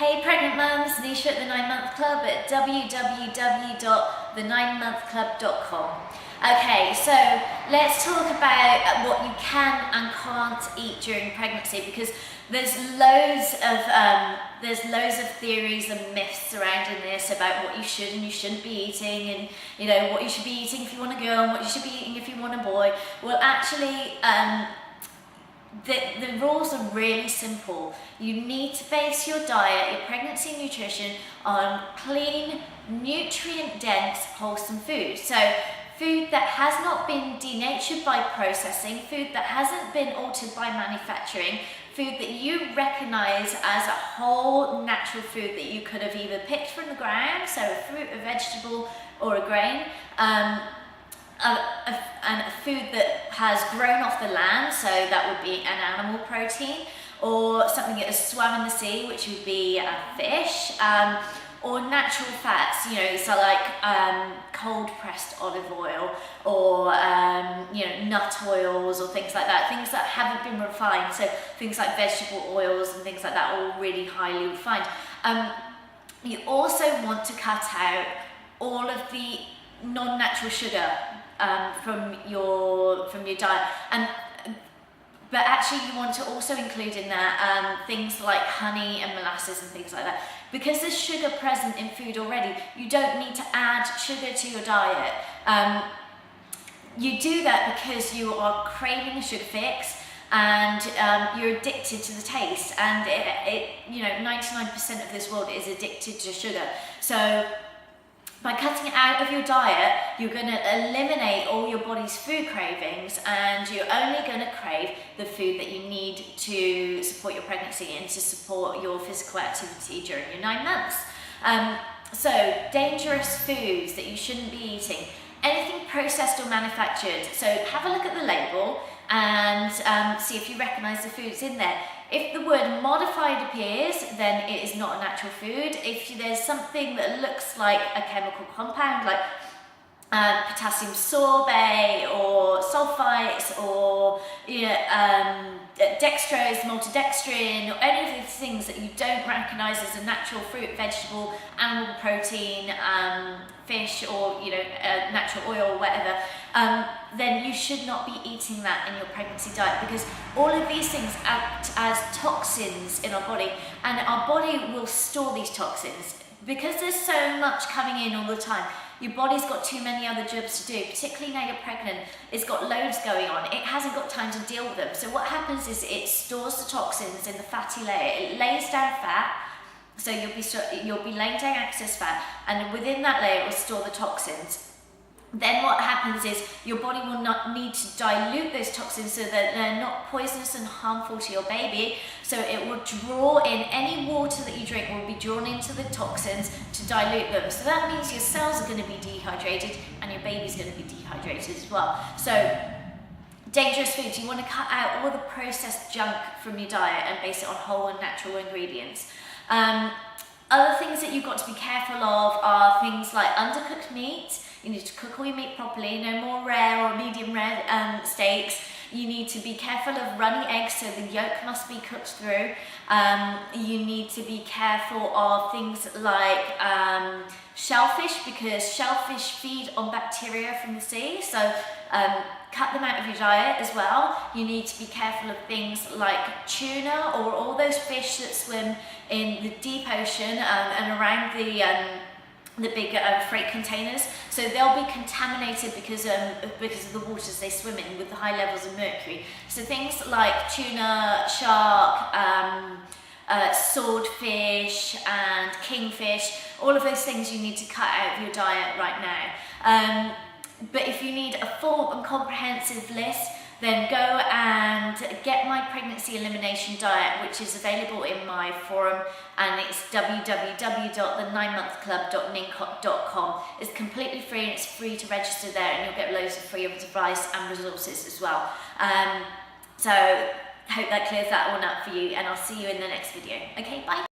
Hey pregnant mums, Nisha at the 9 Month Club at www.the9monthclub.com. Okay, so let's talk about what you can and can't eat during pregnancy, because there's loads of theories and myths surrounding this about what you should and you shouldn't be eating, and what you should be eating if you want a girl and what you should be eating if you want a boy. Well, actually, the rules are really simple. You need to base your diet, your pregnancy nutrition, on clean, nutrient-dense, wholesome food. So food that has not been denatured by processing, food that hasn't been altered by manufacturing, food that you recognise as a whole natural food that you could have either picked from the ground, so a fruit, a vegetable or a grain, and a food that has grown off the land, so that would be an animal protein, or something that has swum in the sea, which would be a fish, or natural fats, so like cold pressed olive oil, or nut oils, or things like that, things that haven't been refined, so things like vegetable oils and things like that, all really highly refined. You also want to cut out all of the non-natural sugar from your diet, but actually you want to also include in that things like honey and molasses and things like that. Because there's sugar present in food already, you don't need to add sugar to your diet. You do that because you are craving a sugar fix, and you're addicted to the taste, and 99% of this world is addicted to sugar. So by cutting it out of your diet, you're going to eliminate all your body's food cravings, and you're only going to crave the food that you need to support your pregnancy and to support your physical activity during your 9 months. So dangerous foods that you shouldn't be eating, anything processed or manufactured. So have a look at the label and see if you recognise the foods in there. If the word modified appears, then it is not a natural food. If there's something that looks like a chemical compound, like potassium sorbate or sulfites or dextrose, maltodextrin, or any of these things that you don't recognise as a natural fruit, vegetable, animal protein, fish, or natural oil or whatever, then you should not be eating that in your pregnancy diet, because all of these things act as toxins in our body, and our body will store these toxins. Because there's so much coming in all the time, your body's got too many other jobs to do, particularly now you're pregnant. It's got loads going on. It hasn't got time to deal with them. So what happens is it stores the toxins in the fatty layer. It lays down fat, so you'll be laying down excess fat, and within that layer it will store the toxins. Then what happens is your body will not need to dilute those toxins so that they're not poisonous and harmful to your baby. So it will draw in any water that you drink, will be drawn into the toxins to dilute them. So that means your cells are going to be dehydrated and your baby's going to be dehydrated as well. So dangerous foods, you want to cut out all the processed junk from your diet and base it on whole and natural ingredients. Other things that you've got to be careful of are things like undercooked meat. You need to cook all your meat properly, no more rare or medium rare steaks. You need to be careful of runny eggs, so the yolk must be cooked through. You need to be careful of things like shellfish, because shellfish feed on bacteria from the sea, so cut them out of your diet as well. You need to be careful of things like tuna, or all those fish that swim in the deep ocean and around the big freight containers, so they'll be contaminated because of the waters they swim in with the high levels of mercury. So things like tuna, shark, swordfish and kingfish, all of those things you need to cut out of your diet right now. But if you need a full and comprehensive list, then go and get my pregnancy elimination diet, which is available in my forum, and it's www.the9monthclub.com. It's completely free, and it's free to register there, and you'll get loads of free advice and resources as well. So hope that clears that one up for you, and I'll see you in the next video. Okay, bye.